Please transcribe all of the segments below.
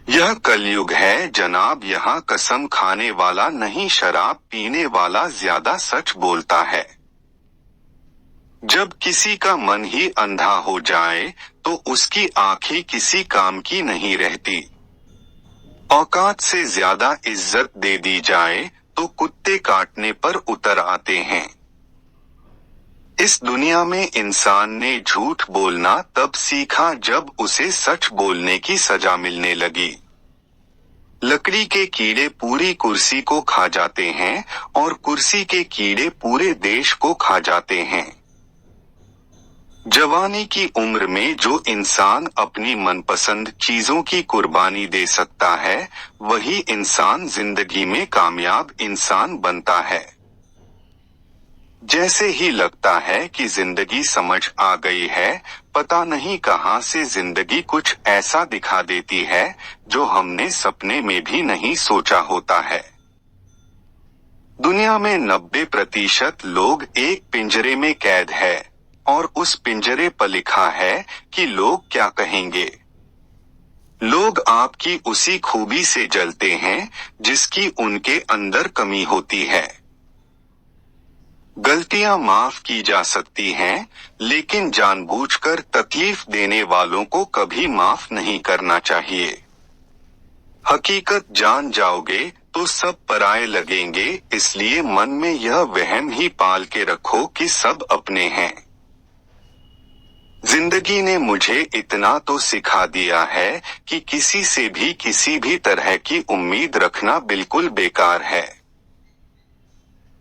यह कलयुग है जनाब, यहाँ कसम खाने वाला नहीं, शराब पीने वाला ज्यादा सच बोलता है। जब किसी का मन ही अंधा हो जाए तो उसकी आंखें किसी काम की नहीं रहती। औकात से ज्यादा इज्जत दे दी जाए तो कुत्ते काटने पर उतर आते हैं। इस दुनिया में इंसान ने झूठ बोलना तब सीखा जब उसे सच बोलने की सजा मिलने लगी। लकड़ी के कीड़े पूरी कुर्सी को खा जाते हैं और कुर्सी के कीड़े पूरे देश को खा जाते हैं। जवानी की उम्र में जो इंसान अपनी मनपसंद चीजों की कुर्बानी दे सकता है, वही इंसान जिंदगी में कामयाब इंसान बनता है। जैसे ही लगता है कि जिंदगी समझ आ गई है, पता नहीं कहां से जिंदगी कुछ ऐसा दिखा देती है जो हमने सपने में भी नहीं सोचा होता है। दुनिया में 90% लोग एक पिंजरे में कैद है और उस पिंजरे पर लिखा है कि लोग क्या कहेंगे। लोग आपकी उसी खूबी से जलते हैं जिसकी उनके अंदर कमी होती है। गलतियां माफ की जा सकती हैं, लेकिन जानबूझकर तकलीफ देने वालों को कभी माफ नहीं करना चाहिए। हकीकत जान जाओगे तो सब पराये लगेंगे, इसलिए मन में यह वहम ही पाल के रखो कि सब अपने हैं। जिंदगी ने मुझे इतना तो सिखा दिया है कि किसी से भी किसी भी तरह की उम्मीद रखना बिल्कुल बेकार है।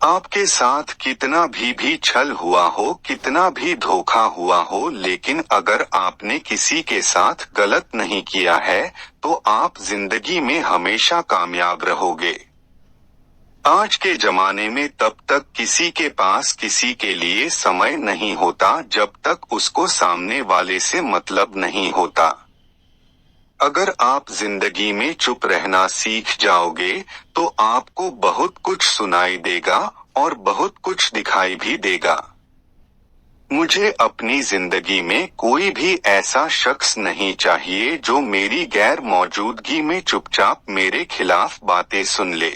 आपके साथ कितना भी छल हुआ हो, कितना भी धोखा हुआ हो, लेकिन अगर आपने किसी के साथ गलत नहीं किया है तो आप जिंदगी में हमेशा कामयाब रहोगे। आज के जमाने में तब तक किसी के पास किसी के लिए समय नहीं होता जब तक उसको सामने वाले से मतलब नहीं होता। अगर आप जिंदगी में चुप रहना सीख जाओगे तो आपको बहुत कुछ सुनाई देगा और बहुत कुछ दिखाई भी देगा। मुझे अपनी जिंदगी में कोई भी ऐसा शख्स नहीं चाहिए जो मेरी गैर मौजूदगी में चुपचाप मेरे खिलाफ बातें सुन ले।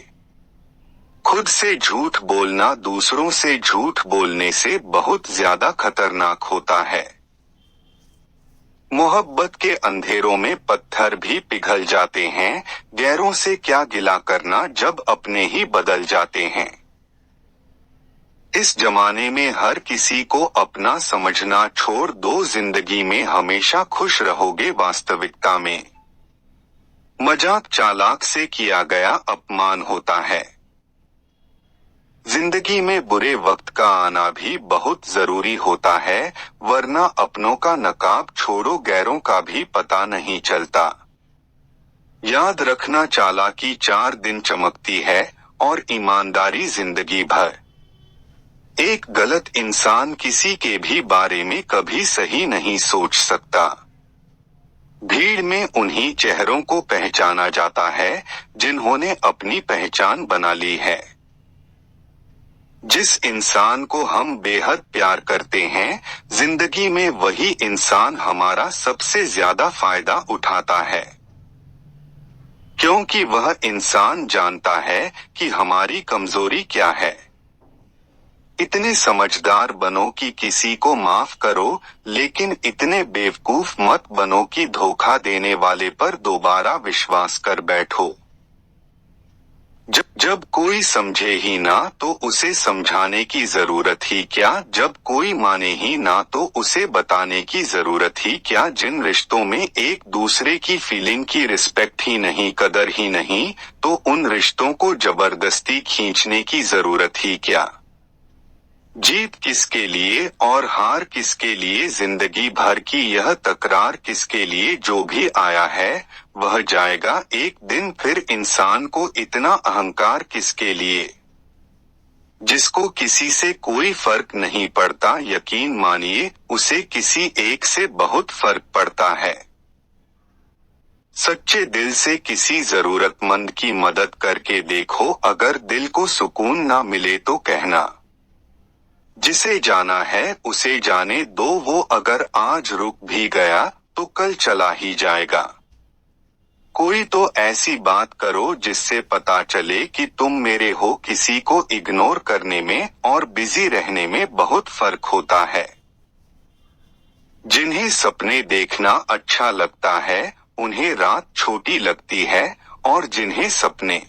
खुद से झूठ बोलना दूसरों से झूठ बोलने से बहुत ज्यादा खतरनाक होता है। मोहब्बत के अंधेरों में पत्थर भी पिघल जाते हैं, गैरों से क्या गिला करना जब अपने ही बदल जाते हैं। इस जमाने में हर किसी को अपना समझना छोड़ दो, जिंदगी में हमेशा खुश रहोगे वास्तविकता में। मजाक चालाक से किया गया अपमान होता है। जिंदगी में बुरे वक्त का आना भी बहुत जरूरी होता है, वरना अपनों का नकाब छोड़ो गैरों का भी पता नहीं चलता। याद रखना, चालाकी 4 दिन चमकती है और ईमानदारी जिंदगी भर। एक गलत इंसान किसी के भी बारे में कभी सही नहीं सोच सकता। भीड़ में उन्हीं चेहरों को पहचाना जाता है जिन्होंने अपनी पहचान बना ली है। जिस इंसान को हम बेहद प्यार करते हैं, जिंदगी में वही इंसान हमारा सबसे ज्यादा फायदा उठाता है, क्योंकि वह इंसान जानता है कि हमारी कमजोरी क्या है। इतने समझदार बनो कि किसी को माफ करो, लेकिन इतने बेवकूफ मत बनो कि धोखा देने वाले पर दोबारा विश्वास कर बैठो। जब कोई समझे ही ना तो उसे समझाने की जरूरत ही क्या, जब कोई माने ही ना तो उसे बताने की जरूरत ही क्या। जिन रिश्तों में एक दूसरे की फीलिंग की रिस्पेक्ट ही नहीं, कदर ही नहीं, तो उन रिश्तों को जबरदस्ती खींचने की जरूरत ही क्या। जीत किसके लिए और हार किसके लिए, जिंदगी भर की यह तकरार किसके लिए। जो भी आया है वह जाएगा एक दिन, फिर इंसान को इतना अहंकार किसके लिए। जिसको किसी से कोई फर्क नहीं पड़ता, यकीन मानिए उसे किसी एक से बहुत फर्क पड़ता है। सच्चे दिल से किसी जरूरतमंद की मदद करके देखो, अगर दिल को सुकून ना मिले तो कहना। जिसे जाना है उसे जाने दो, वो अगर आज रुक भी गया तो कल चला ही जाएगा। कोई तो ऐसी बात करो जिससे पता चले कि तुम मेरे हो। किसी को इग्नोर करने में और बिजी रहने में बहुत फर्क होता है। जिन्हें सपने देखना अच्छा लगता है उन्हें रात छोटी लगती है, और जिन्हें सपने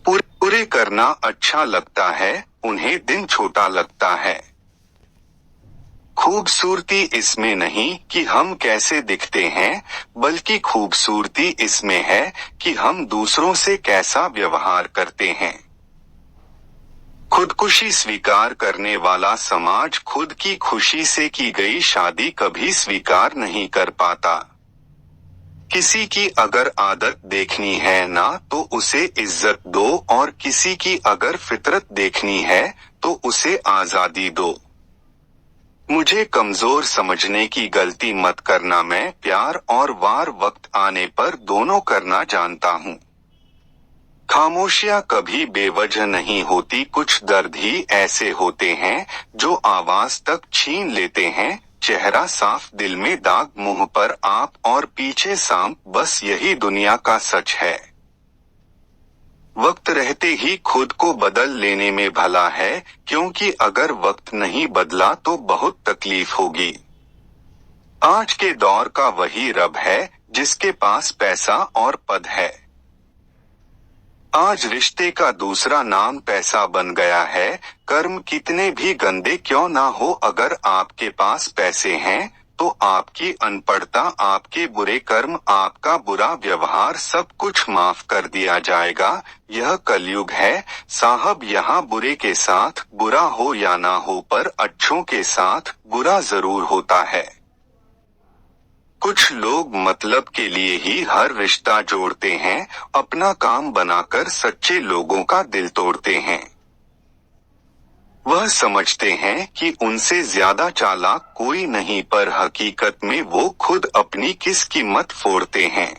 पूरे करना अच्छा लगता है उन्हें दिन छोटा लगता है। खूबसूरती इसमें नहीं कि हम कैसे दिखते हैं, बल्कि खूबसूरती इसमें है कि हम दूसरों से कैसा व्यवहार करते हैं। खुदकुशी स्वीकार करने वाला समाज खुद की खुशी से की गई शादी कभी स्वीकार नहीं कर पाता। किसी की अगर आदत देखनी है ना तो उसे इज्जत दो, और किसी की अगर फितरत देखनी है तो उसे आजादी दो। मुझे कमजोर समझने की गलती मत करना। मैं प्यार और वार वक्त आने पर दोनों करना जानता हूँ। खामोशियां कभी बेवजह नहीं होती। कुछ दर्द ही ऐसे होते हैं जो आवाज तक छीन लेते हैं। चेहरा साफ, दिल में दाग, मुंह पर आप और पीछे सांप, बस यही दुनिया का सच है। वक्त रहते ही खुद को बदल लेने में भला है, क्योंकि अगर वक्त नहीं बदला तो बहुत तकलीफ होगी। आज के दौर का वही रब है जिसके पास पैसा और पद है। आज रिश्ते का दूसरा नाम पैसा बन गया है। कर्म कितने भी गंदे क्यों ना हो, अगर आपके पास पैसे हैं तो आपकी अनपढ़ता, आपके बुरे कर्म, आपका बुरा व्यवहार, सब कुछ माफ कर दिया जाएगा। यह कलयुग है साहब। यहाँ बुरे के साथ बुरा हो या ना हो, पर अच्छों के साथ बुरा जरूर होता है। कुछ लोग मतलब के लिए ही हर रिश्ता जोड़ते हैं, अपना काम बनाकर सच्चे लोगों का दिल तोड़ते हैं। वह समझते हैं कि उनसे ज्यादा चालाक कोई नहीं, पर हकीकत में वो खुद अपनी किस कीमत फोड़ते हैं।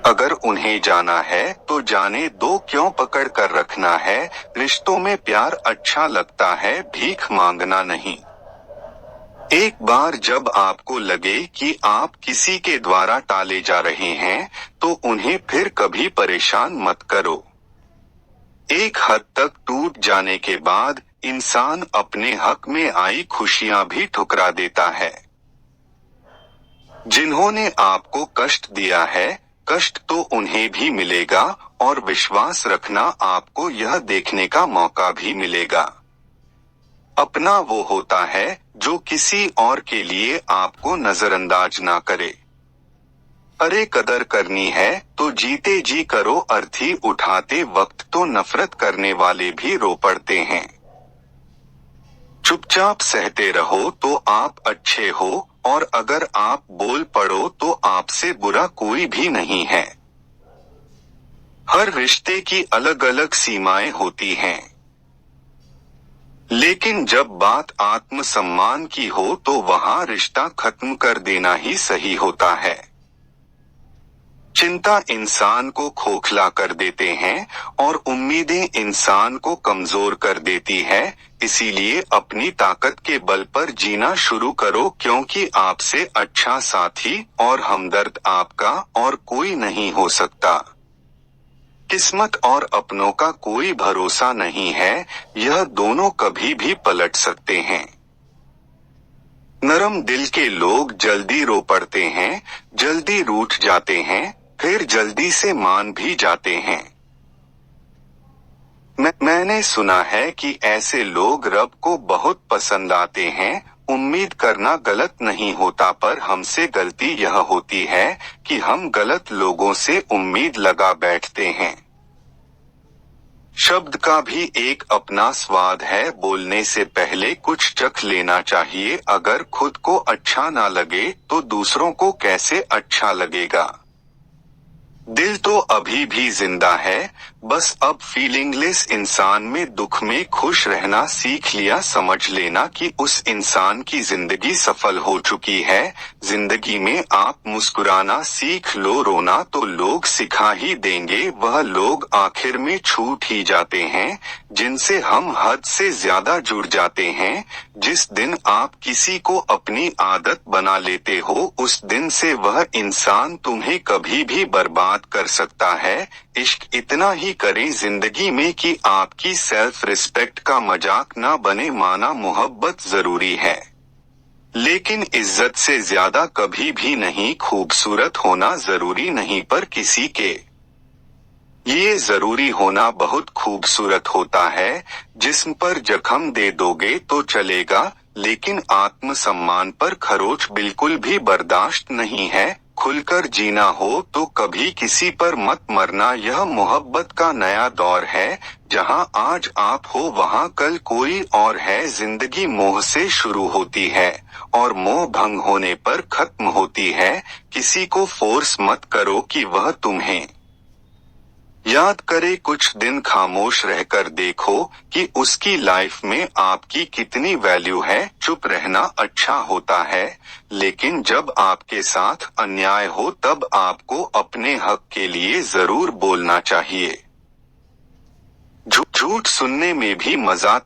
अगर उन्हें जाना है तो जाने दो, क्यों पकड़ कर रखना है। रिश्तों में प्यार अच्छा लगता है, भीख मांगना नहीं। एक बार जब आपको लगे कि आप किसी के द्वारा टाले जा रहे हैं तो उन्हें फिर कभी परेशान मत करो। एक हद तक टूट जाने के बाद इंसान अपने हक में आई खुशियां भी ठुकरा देता है। जिन्होंने आपको कष्ट दिया है, कष्ट तो उन्हें भी मिलेगा, और विश्वास रखना आपको यह देखने का मौका भी मिलेगा। अपना वो होता है जो किसी और के लिए आपको नजरअंदाज ना करे। अरे कदर करनी है तो जीते जी करो, अर्थी उठाते वक्त तो नफरत करने वाले भी रो पड़ते हैं। चुपचाप सहते रहो तो आप अच्छे हो, और अगर आप बोल पड़ो तो आपसे बुरा कोई भी नहीं है। हर रिश्ते की अलग अलग सीमाएं होती हैं, लेकिन जब बात आत्मसम्मान की हो तो वहां रिश्ता खत्म कर देना ही सही होता है। चिंता इंसान को खोखला कर देते हैं और उम्मीदें इंसान को कमजोर कर देती है। इसीलिए अपनी ताकत के बल पर जीना शुरू करो, क्योंकि आपसे अच्छा साथी और हमदर्द आपका और कोई नहीं हो सकता। किस्मत और अपनों का कोई भरोसा नहीं है, यह दोनों कभी भी पलट सकते हैं। नरम दिल के लोग जल्दी रो पड़ते हैं, जल्दी रूठ जाते हैं, फिर जल्दी से मान भी जाते हैं। मैंने सुना है कि ऐसे लोग रब को बहुत पसंद आते हैं। उम्मीद करना गलत नहीं होता, पर हमसे गलती यह होती है कि हम गलत लोगों से उम्मीद लगा बैठते हैं। शब्द का भी एक अपना स्वाद है, बोलने से पहले कुछ चख लेना चाहिए। अगर खुद को अच्छा ना लगे तो दूसरों को कैसे अच्छा लगेगा। दिल तो अभी भी जिंदा है, बस अब फीलिंगलेस इंसान में दुख में खुश रहना सीख लिया, समझ लेना कि उस इंसान की जिंदगी सफल हो चुकी है। जिंदगी में आप मुस्कुराना सीख लो, रोना तो लोग सिखा ही देंगे। वह लोग आखिर में छूट ही जाते हैं जिनसे हम हद से ज्यादा जुड़ जाते हैं। जिस दिन आप किसी को अपनी आदत बना लेते हो, उस दिन से वह इंसान तुम्हें कभी भी बर्बाद कर सकता है। इश्क इतना ही करें जिंदगी में कि आपकी सेल्फ रिस्पेक्ट का मजाक ना बने। माना मोहब्बत जरूरी है, लेकिन इज्जत से ज्यादा कभी भी नहीं। खूबसूरत होना जरूरी नहीं, पर किसी के ये जरूरी होना बहुत खूबसूरत होता है। जिस्म पर जख्म दे दोगे तो चलेगा, लेकिन आत्मसम्मान पर खरोच बिल्कुल भी बर्दाश्त नहीं है। खुलकर जीना हो तो कभी किसी पर मत मरना। यह मोहब्बत का नया दौर है, जहां आज आप हो वहां कल कोई और है। जिंदगी मोह से शुरू होती है और मोह भंग होने पर खत्म होती है। किसी को फोर्स मत करो कि वह तुम्हें याद करे। कुछ दिन खामोश रहकर देखो कि उसकी लाइफ में आपकी कितनी वैल्यू है। चुप रहना अच्छा होता है, लेकिन जब आपके साथ अन्याय हो तब आपको अपने हक के लिए जरूर बोलना चाहिए। झूठ सुनने में भी मजा